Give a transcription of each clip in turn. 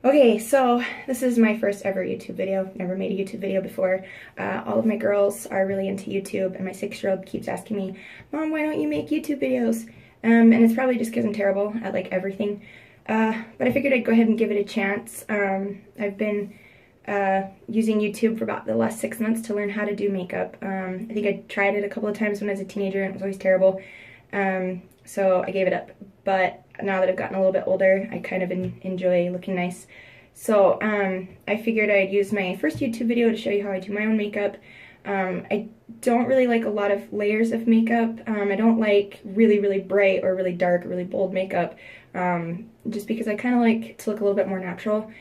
Okay, so this is my first ever YouTube video. Never made a YouTube video before. All of my girls are really into YouTube, and my 6-year-old keeps asking me, "Mom, why don't you make YouTube videos?" And it's probably just because I'm terrible at like everything. But I figured I'd go ahead and give it a chance. I've been using YouTube for about the last 6 months to learn how to do makeup. I think I tried it a couple of times when I was a teenager, and it was always terrible. So I gave it up. But now that I've gotten a little bit older, I kind of enjoy looking nice. So I figured I'd use my first YouTube video to show you how I do my own makeup. I don't really like a lot of layers of makeup. I don't like really bright or really dark or really bold makeup, just because I kind of like to look a little bit more natural.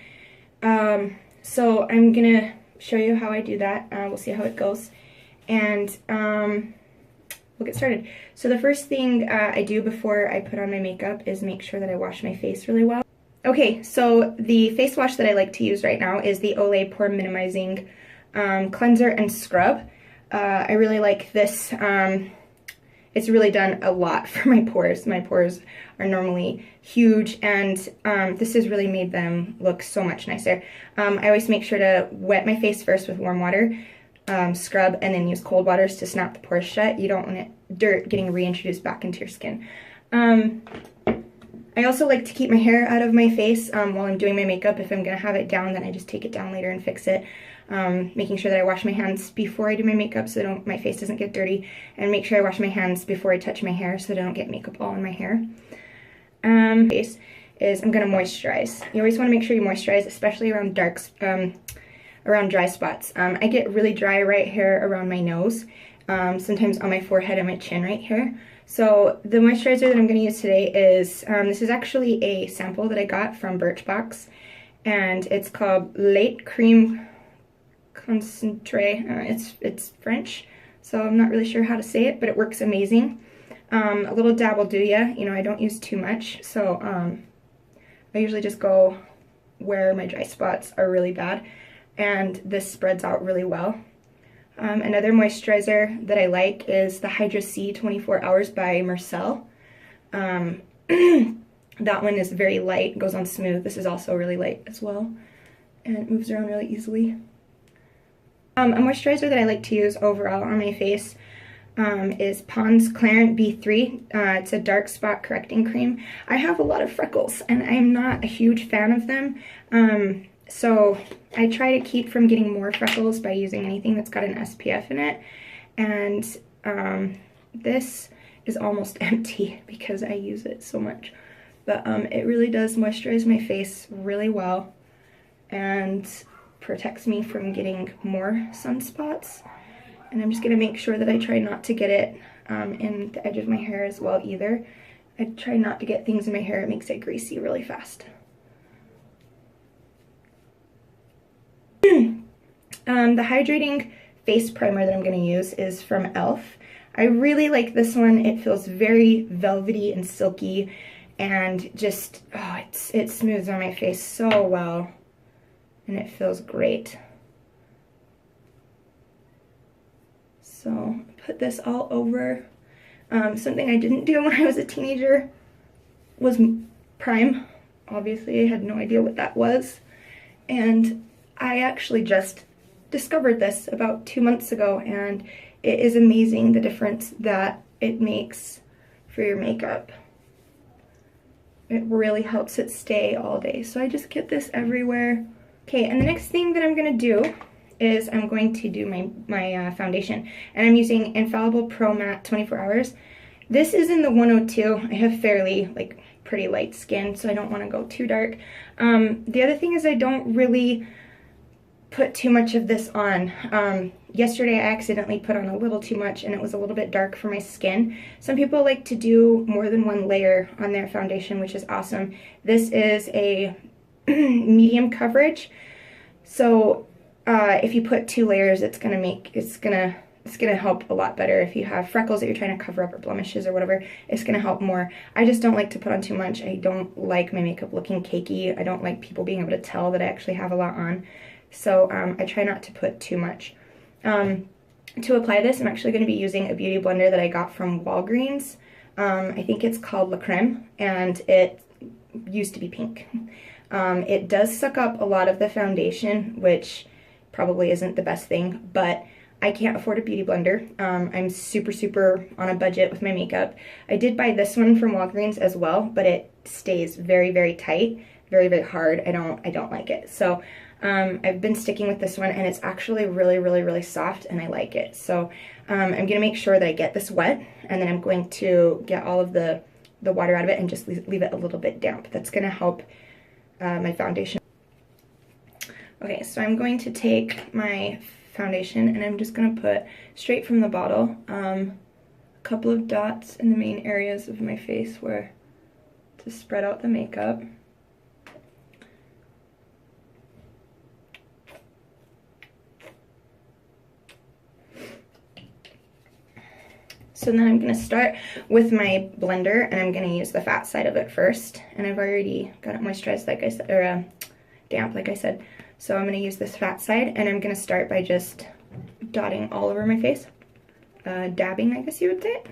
So I'm gonna show you how I do that. We'll see how it goes, and we'll get started. So the first thing I do before I put on my makeup is make sure that I wash my face really well. Okay, so the face wash that I like to use right now is the Olay Pore Minimizing Cleanser and Scrub. I really like this. It's really done a lot for my pores. My pores are normally huge, and this has really made them look so much nicer. I always make sure to wet my face first with warm water, scrub, and then use cold waters to snap the pores shut. You don't want dirt getting reintroduced back into your skin. I also like to keep my hair out of my face while I'm doing my makeup. If I'm going to have it down, then I just take it down later and fix it. Making sure that I wash my hands before I do my makeup so my face doesn't get dirty, and make sure I wash my hands before I touch my hair so that I don't get makeup all in my hair. Face is I'm going to moisturize. You always want to make sure you moisturize, especially around around dry spots. I get really dry right here around my nose, sometimes on my forehead and my chin right here. So the moisturizer that I'm going to use today is, this is actually a sample that I got from Birchbox, and it's called Lait Cream Concentré. It's French, so I'm not really sure how to say it, but it works amazing. A little dab will do ya. You know, I don't use too much, so I usually just go where my dry spots are really bad, and this spreads out really well. Another moisturizer that I like is the Hydra C 24 Hours by Marcel. That one is very light, goes on smooth. This is also really light as well, and it moves around really easily. A moisturizer that I like to use overall on my face is Pond's Clarent B3. It's a dark spot correcting cream. I have a lot of freckles, and I'm not a huge fan of them. So I try to keep from getting more freckles by using anything that's got an SPF in it. And this is almost empty because I use it so much. But it really does moisturize my face really well and protects me from getting more sunspots. And I'm just going to make sure that I try not to get it in the edge of my hair as well either. I try not to get things in my hair. It makes it greasy really fast. The hydrating face primer that I'm going to use is from e.l.f. I really like this one. It feels very velvety and silky, and just, oh, it smooths on my face so well, and it feels great. So put this all over. Something I didn't do when I was a teenager was prime. Obviously, I had no idea what that was, and I actually just discovered this about 2 months ago, and it is amazing the difference that it makes for your makeup. It really helps it stay all day. So I just get this everywhere. Okay, and the next thing that I'm going to do is I'm going to do my foundation, and I'm using Infallible Pro Matte 24 Hours. This is in the 102. I have fairly pretty light skin, so I don't want to go too dark. The other thing is I don't really put too much of this on. Yesterday I accidentally put on a little too much, and it was a little bit dark for my skin. Some people like to do more than one layer on their foundation, which is awesome. This is a medium coverage, so if you put 2 layers, it's gonna help a lot better. If you have freckles that you're trying to cover up, or blemishes or whatever, it's gonna help more. I just don't like to put on too much. I don't like my makeup looking cakey. I don't like people being able to tell that I actually have a lot on. So I try not to put too much. To apply this, I'm actually going to be using a beauty blender that I got from Walgreens. I think it's called La Creme, and it used to be pink. It does suck up a lot of the foundation, which probably isn't the best thing, but I can't afford a beauty blender. I'm super on a budget with my makeup. I did buy this one from Walgreens as well, but it stays very tight, very hard. I don't like it. So I've been sticking with this one, and it's actually really soft, and I like it. So I'm gonna make sure that I get this wet, and then I'm going to get all of the water out of it and just leave it a little bit damp. That's gonna help my foundation. Okay, so I'm going to take my foundation, and I'm just gonna put straight from the bottle a couple of dots in the main areas of my face where to spread out the makeup. So then I'm gonna start with my blender, and I'm gonna use the fat side of it first. And I've already got it moisturized, like I said, or damp, like I said. So I'm gonna use this fat side, and I'm gonna start by just dotting all over my face. Dabbing, I guess you would say.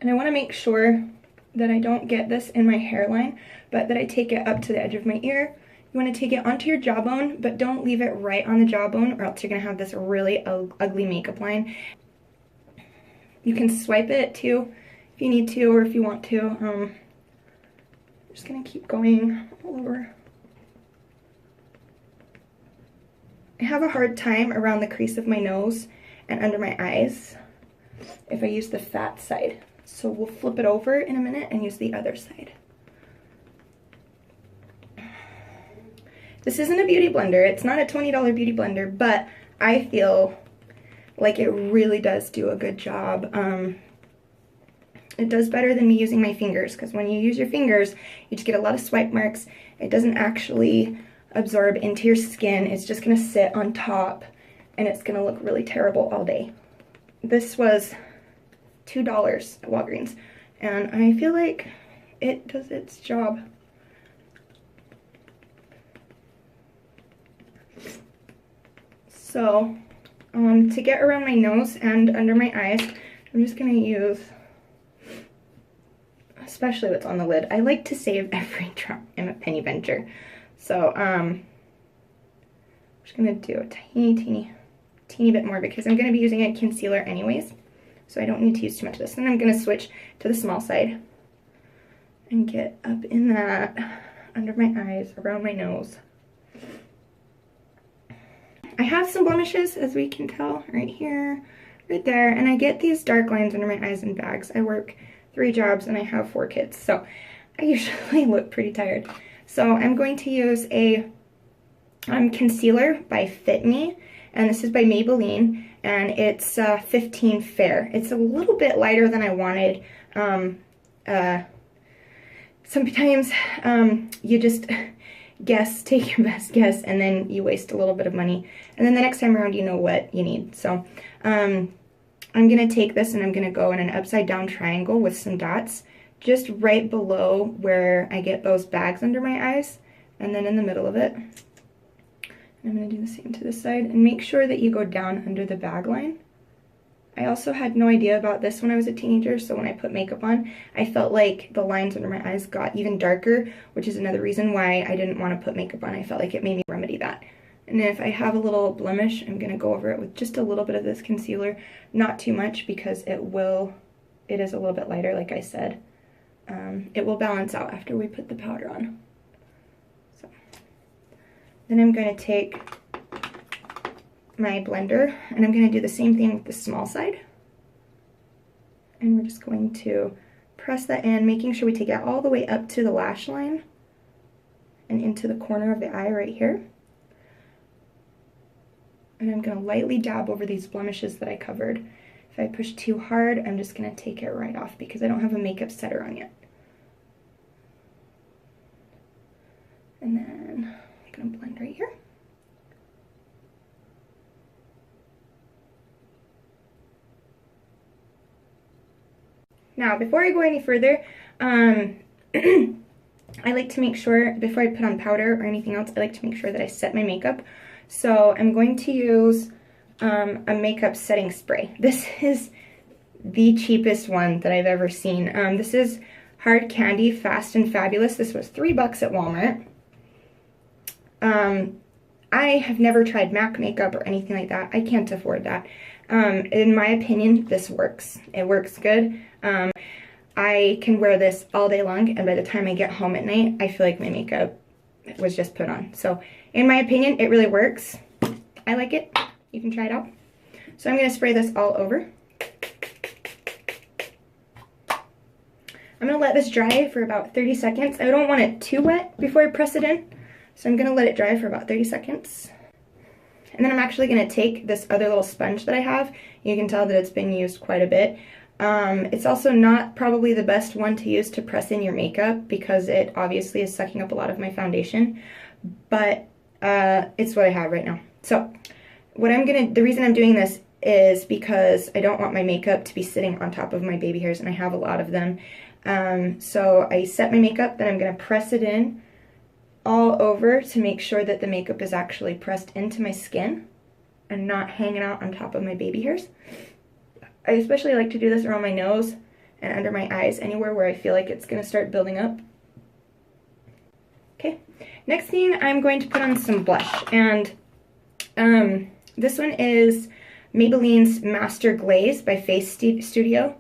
And I wanna make sure that I don't get this in my hairline, but that I take it up to the edge of my ear. You want to take it onto your jawbone, but don't leave it right on the jawbone, or else you're going to have this really ugly makeup line. You can swipe it too if you need to, or if you want to. I'm just going to keep going all over. I have a hard time around the crease of my nose and under my eyes if I use the fat side. So we'll flip it over in a minute and use the other side. This isn't a beauty blender. It's not a $20 beauty blender, but I feel like it really does do a good job. It does better than me using my fingers, because when you use your fingers, you just get a lot of swipe marks. It doesn't actually absorb into your skin. It's just gonna sit on top, and it's gonna look really terrible all day. This was $2 at Walgreens, and I feel like it does its job. So, to get around my nose and under my eyes, I'm just going to use, especially what's on the lid. I like to save every drop. I'm a penny pincher. So, I'm just going to do a teeny bit more, because I'm going to be using a concealer anyways. So I don't need to use too much of this. Then I'm going to switch to the small side and get up in that, under my eyes, around my nose. I have some blemishes, as we can tell, right here, right there, and I get these dark lines under my eyes in bags. I work 3 jobs and I have 4 kids, so I usually look pretty tired. So I'm going to use a concealer by Fit Me, and this is by Maybelline, and it's 15 Fair. It's a little bit lighter than I wanted. Sometimes you just take your best guess, and then you waste a little bit of money, and then the next time around you know what you need. So I'm gonna take this, and I'm gonna go in an upside down triangle with some dots just right below where I get those bags under my eyes, and then in the middle of it. And I'm gonna do the same to this side, and make sure that you go down under the bag line. I also had no idea about this when I was a teenager, so when I put makeup on, I felt like the lines under my eyes got even darker, which is another reason why I didn't want to put makeup on. I felt like it made me remedy that. And if I have a little blemish, I'm going to go over it with just a little bit of this concealer. Not too much, because it is a little bit lighter, like I said. It will balance out after we put the powder on. So then I'm going to take my blender, and I'm going to do the same thing with the small side, and we're just going to press that in, making sure we take it all the way up to the lash line and into the corner of the eye right here. And I'm going to lightly dab over these blemishes that I covered. If I push too hard, I'm just going to take it right off, because I don't have a makeup setter on yet. And then I'm going to blend right here. Now, before I go any further, I like to make sure, before I put on powder or anything else, I like to make sure that I set my makeup. So I'm going to use a makeup setting spray. This is the cheapest one that I've ever seen. This is Hard Candy Fast and Fabulous. This was $3 at Walmart. I have never tried MAC makeup or anything like that. I can't afford that. In my opinion, this works. It works good. I can wear this all day long, and by the time I get home at night, I feel like my makeup was just put on. So, in my opinion, it really works. I like it. You can try it out. So I'm going to spray this all over. I'm going to let this dry for about 30 seconds. I don't want it too wet before I press it in. So I'm going to let it dry for about 30 seconds. And then I'm actually going to take this other little sponge that I have. You can tell that it's been used quite a bit. It's also not probably the best one to use to press in your makeup because it obviously is sucking up a lot of my foundation. But it's what I have right now. So the reason I'm doing this is because I don't want my makeup to be sitting on top of my baby hairs, and I have a lot of them. So I set my makeup, then I'm going to press it in all over to make sure that the makeup is actually pressed into my skin and not hanging out on top of my baby hairs. I especially like to do this around my nose and under my eyes, anywhere where I feel like it's going to start building up. Okay, next thing I'm going to put on some blush, and this one is Maybelline's Master Glaze by Face Studio.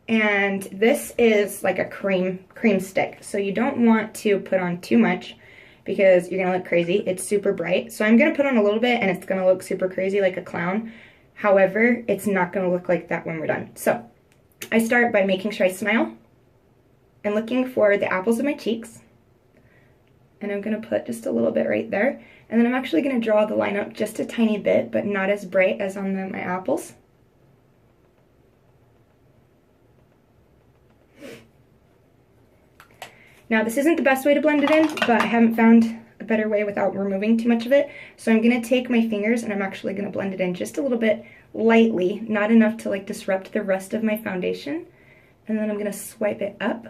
And this is like a cream stick, so you don't want to put on too much because you're gonna look crazy. It's super bright, so I'm gonna put on a little bit and it's gonna look super crazy like a clown. However, it's not gonna look like that when we're done. So I start by making sure I smile and looking for the apples of my cheeks, and I'm gonna put just a little bit right there, and then I'm actually gonna draw the line up just a tiny bit, but not as bright as on my apples. Now, this isn't the best way to blend it in, but I haven't found a better way without removing too much of it. So I'm going to take my fingers and I'm actually going to blend it in just a little bit lightly, not enough to like disrupt the rest of my foundation. And then I'm going to swipe it up.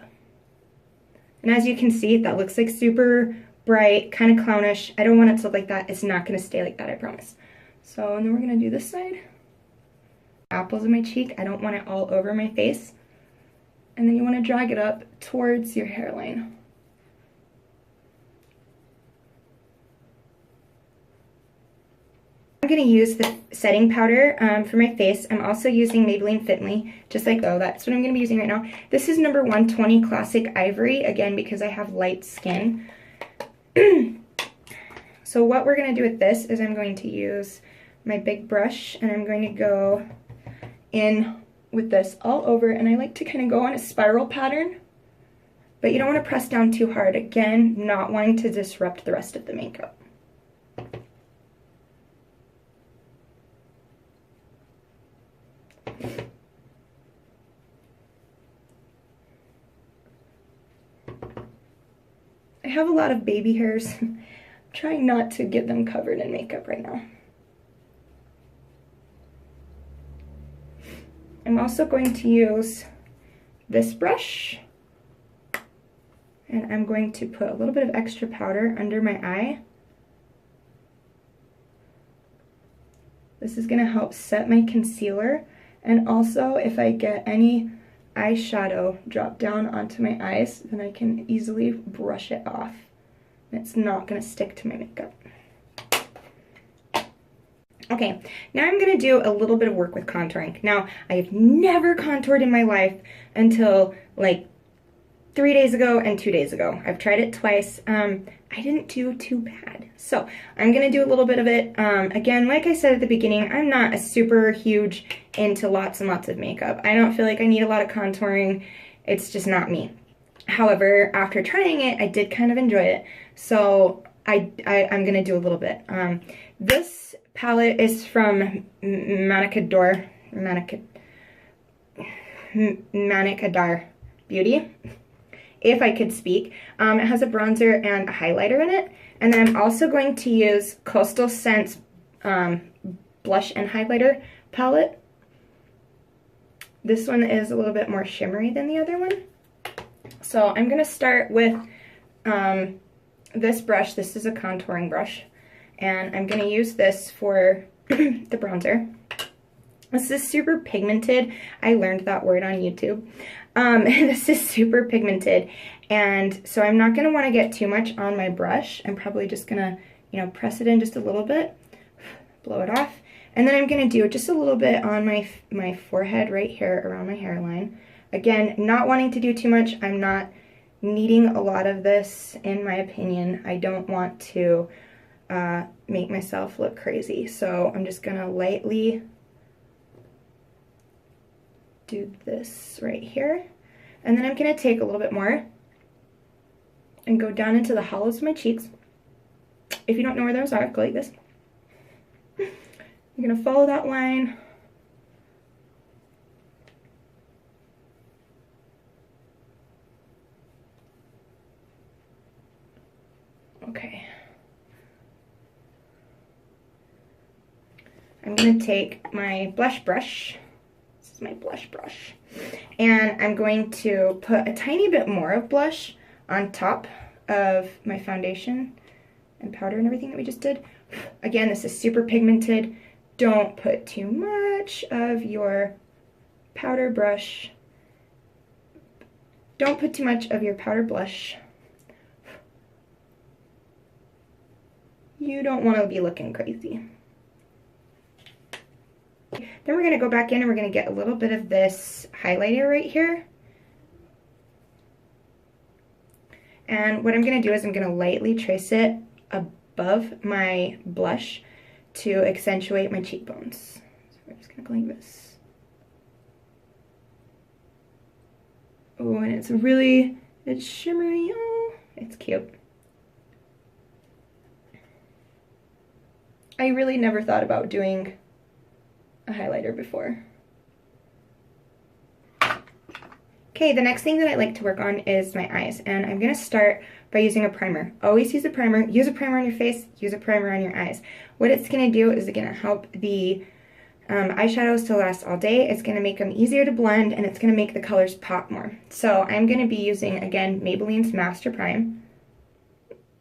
And as you can see, that looks like super bright, kind of clownish. I don't want it to look like that. It's not going to stay like that, I promise. So, and then we're going to do this side. Apples in my cheek. I don't want it all over my face. And then you want to drag it up towards your hairline. I'm going to use the setting powder for my face. I'm also using Maybelline Fit Me, just like, oh, that's what I'm going to be using right now. This is number 120 Classic Ivory, again, because I have light skin. So what we're going to do with this is I'm going to use my big brush, and I'm going to go in with this all over, and I like to kind of go on a spiral pattern, but you don't want to press down too hard, again, not wanting to disrupt the rest of the makeup. I have a lot of baby hairs. I'm trying not to get them covered in makeup right now. I'm also going to use this brush, and I'm going to put a little bit of extra powder under my eye. This is going to help set my concealer, and also if I get any eyeshadow drop down onto my eyes, then I can easily brush it off. It's not going to stick to my makeup. Okay, now I'm going to do a little bit of work with contouring. Now, I have never contoured in my life until like 3 days ago and 2 days ago. I've tried it twice. I didn't do too bad. So, I'm going to do a little bit of it. Again, like I said at the beginning, I'm not a super huge into lots and lots of makeup. I don't feel like I need a lot of contouring. It's just not me. However, after trying it, I did kind of enjoy it. So, I'm going to do a little bit. This palette is from Manic Adar Beauty, if I could speak. It has a bronzer and a highlighter in it. And then I'm also going to use Coastal Scents blush and highlighter palette. This one is a little bit more shimmery than the other one. So I'm going to start with this brush. This is a contouring brush. And I'm going to use this for the bronzer. This is super pigmented. I learned that word on YouTube. This is super pigmented, and so I'm not gonna wanna get too much on my brush. I'm probably just gonna, you know, press it in just a little bit, blow it off, and then I'm gonna do just a little bit on my forehead right here around my hairline. Again, not wanting to do too much. I'm not needing a lot of this, in my opinion. I don't want to make myself look crazy, so I'm just gonna lightly do this right here, and then I'm gonna take a little bit more and go down into the hollows of my cheeks. If you don't know where those are, go like this. You're gonna follow that line. Okay. I'm gonna take my blush brush. This is my blush brush. And I'm going to put a tiny bit more of blush on top of my foundation and powder and everything that we just did. Again, this is super pigmented. Don't put too much of your powder brush. Don't put too much of your powder blush. You don't want to be looking crazy. Then we're going to go back in and we're going to get a little bit of this highlighter right here. And what I'm going to do is I'm going to lightly trace it above my blush to accentuate my cheekbones. So we're just going to go like this. Oh, and it's shimmery. Oh, it's cute. I really never thought about doing a highlighter before. Okay, the next thing that I like to work on is my eyes, and I'm gonna start by using a primer. Always use a primer on your face, use a primer on your eyes. What it's gonna do is it's gonna help the eyeshadows to last all day. It's gonna make them easier to blend, and it's gonna make the colors pop more. So I'm gonna be using, again, Maybelline's Master Prime.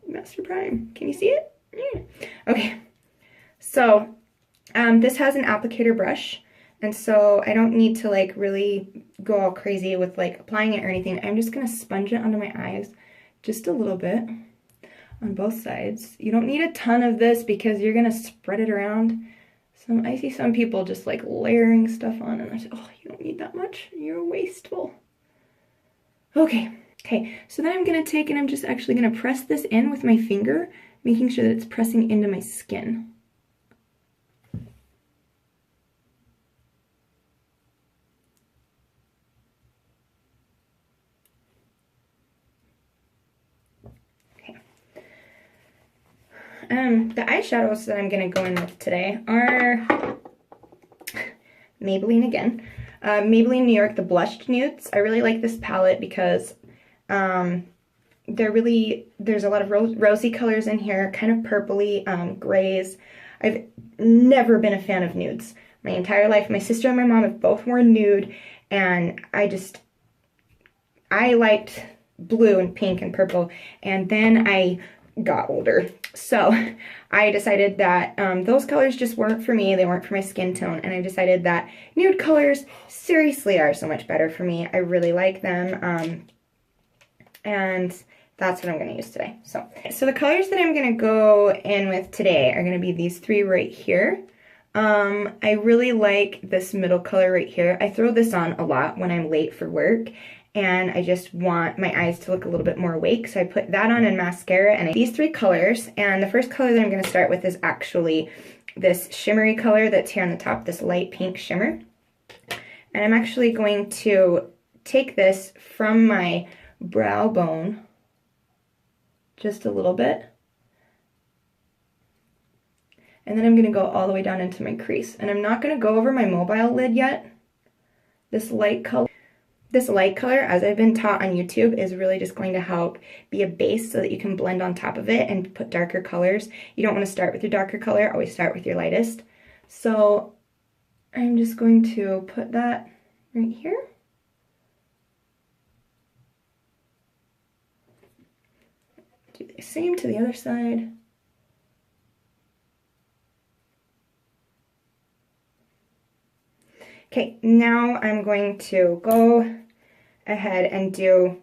Master Prime, can you see it? Yeah. Okay, so this has an applicator brush, and so I don't need to like really go all crazy with like applying it or anything. I'm just gonna sponge it onto my eyes just a little bit on both sides. You don't need a ton of this because you're gonna spread it around. I see some people just like layering stuff on, and I say, oh, you don't need that much. You're wasteful. Okay, so then I'm gonna take and I'm just actually gonna press this in with my finger, making sure that it's pressing into my skin. The eyeshadows that I'm going to go in with today are Maybelline again. Maybelline New York, the Blushed Nudes. I really like this palette because there's a lot of rosy colors in here, kind of purpley, grays. I've never been a fan of nudes my entire life. My sister and my mom have both worn nude, and I liked blue and pink and purple, and then I got older. So I decided that those colors just weren't for me. They weren't for my skin tone, and I decided that nude colors seriously are so much better for me. I really like them, and that's what I'm going to use today. So the colors that I'm going to go in with today are going to be these three right here. I really like this middle color right here. I throw this on a lot when I'm late for work, and I just want my eyes to look a little bit more awake, so I put that on in mascara, and these three colors. And the first color that I'm going to start with is actually this shimmery color that's here on the top, this light pink shimmer. And I'm actually going to take this from my brow bone just a little bit, and then I'm going to go all the way down into my crease. And I'm not going to go over my mobile lid yet. This light color, as I've been taught on YouTube, is really just going to help be a base so that you can blend on top of it and put darker colors. You don't want to start with your darker color, always start with your lightest. So I'm just going to put that right here. Do the same to the other side. Okay, now I'm going to go ahead and do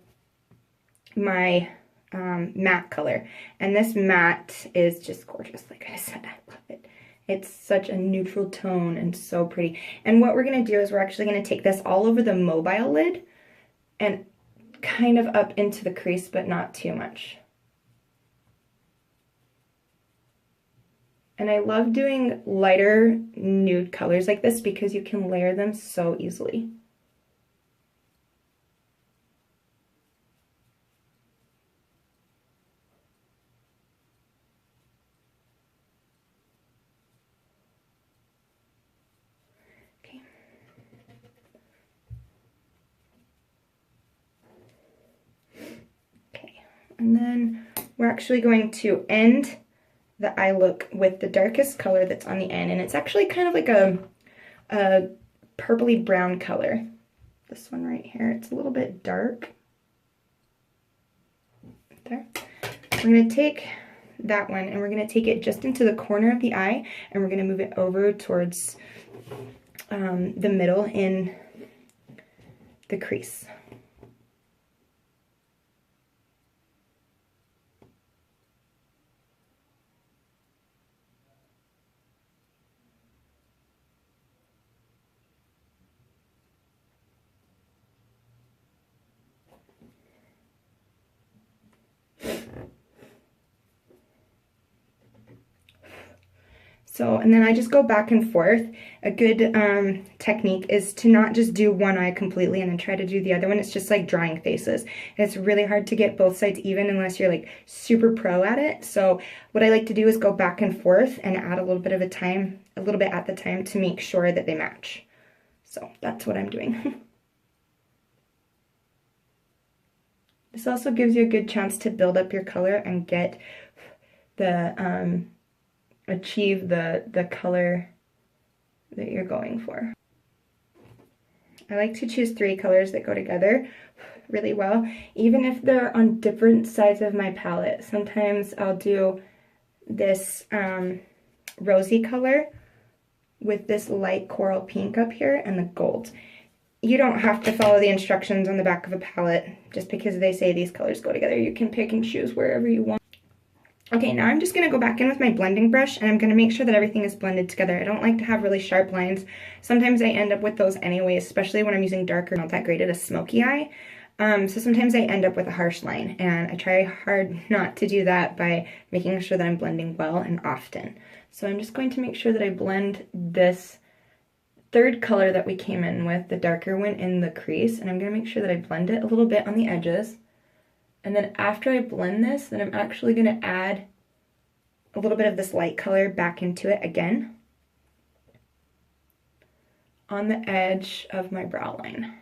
my matte color. And this matte is just gorgeous, like I said, I love it. It's such a neutral tone and so pretty. And what we're gonna do is we're actually gonna take this all over the mobile lid and kind of up into the crease, but not too much. And I love doing lighter nude colors like this because you can layer them so easily. Okay. Okay, and then we're actually going to end the eye look with the darkest color that's on the end, and it's actually kind of like a purpley brown color. This one right here, it's a little bit dark. There. We're going to take that one and we're going to take it just into the corner of the eye, and we're going to move it over towards the middle in the crease. So, and then I just go back and forth. A good technique is to not just do one eye completely and then try to do the other one. It's just like drawing faces. And it's really hard to get both sides even unless you're like super pro at it. So what I like to do is go back and forth and add a little bit at the time to make sure that they match. So that's what I'm doing. This also gives you a good chance to build up your color and get the achieve the color that you're going for. I like to choose 3 colors that go together really well, even if they're on different sides of my palette. Sometimes I'll do this rosy color with this light coral pink up here and the gold. You don't have to follow the instructions on the back of a palette just because they say these colors go together. You can pick and choose wherever you want. Okay, now I'm just going to go back in with my blending brush and I'm going to make sure that everything is blended together. I don't like to have really sharp lines. Sometimes I end up with those anyway, especially when I'm using darker, not that great at a smoky eye. So sometimes I end up with a harsh line, and I try hard not to do that by making sure that I'm blending well and often. So I'm just going to make sure that I blend this third color that we came in with, the darker one, in the crease, and I'm going to make sure that I blend it a little bit on the edges. And then after I blend this, then I'm actually going to add a little bit of this light color back into it again on the edge of my brow line.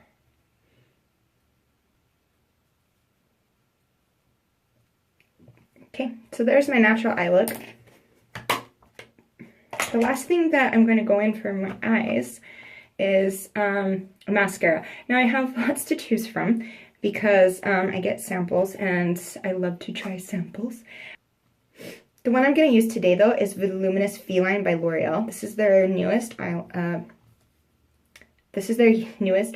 Okay, so there's my natural eye look. The last thing that I'm going to go in for my eyes is a mascara. Now I have lots to choose from because I get samples and I love to try samples. The one I'm going to use today though is Voluminous Feline by L'Oreal. This is their newest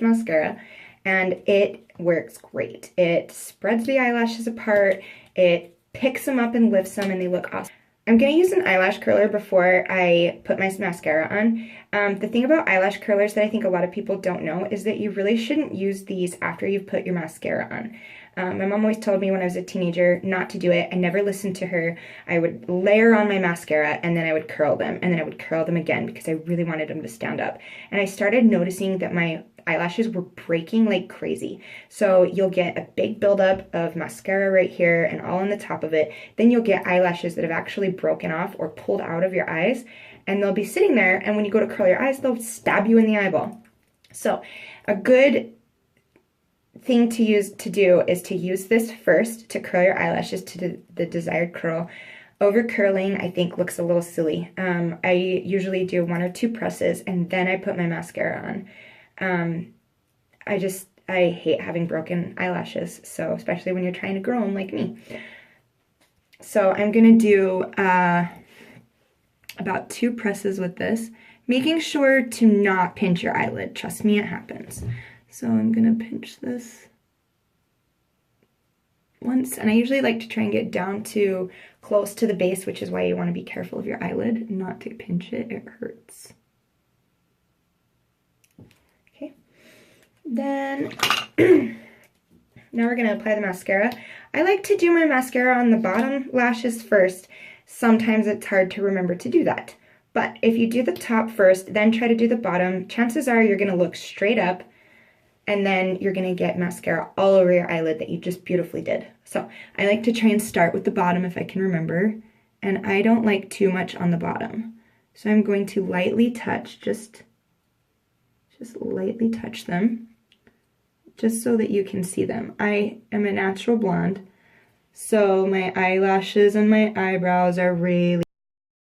mascara, and it works great. It spreads the eyelashes apart, it picks them up and lifts them, and they look awesome. I'm going to use an eyelash curler before I put my mascara on. The thing about eyelash curlers that I think a lot of people don't know is that you really shouldn't use these after you've put your mascara on. My mom always told me when I was a teenager not to do it. I never listened to her. I would layer on my mascara and then I would curl them, and then I would curl them again because I really wanted them to stand up. And I started noticing that my eyelashes were breaking like crazy. So you'll get a big buildup of mascara right here and all on the top of it. Then you'll get eyelashes that have actually broken off or pulled out of your eyes, and they'll be sitting there, and when you go to curl your eyes, they'll stab you in the eyeball. So a good thing to do is to use this first to curl your eyelashes to the desired curl. Over curling, I think, looks a little silly. I usually do 1 or 2 presses and then I put my mascara on. I hate having broken eyelashes, so especially when you're trying to grow them like me. So I'm gonna do about 2 presses with this, making sure to not pinch your eyelid. Trust me, it happens. So I'm gonna pinch this once, and I usually like to try and get down to close to the base, which is why you want to be careful of your eyelid, not to pinch it, it hurts. Okay, then now we're gonna apply the mascara. I like to do my mascara on the bottom lashes first. Sometimes it's hard to remember to do that. But if you do the top first, then try to do the bottom, chances are you're gonna look straight up, and then you're gonna get mascara all over your eyelid that you just beautifully did. So I like to try and start with the bottom if I can remember, and I don't like too much on the bottom. So I'm going to lightly touch, just lightly touch them, just so that you can see them. I am a natural blonde, so my eyelashes and my eyebrows are really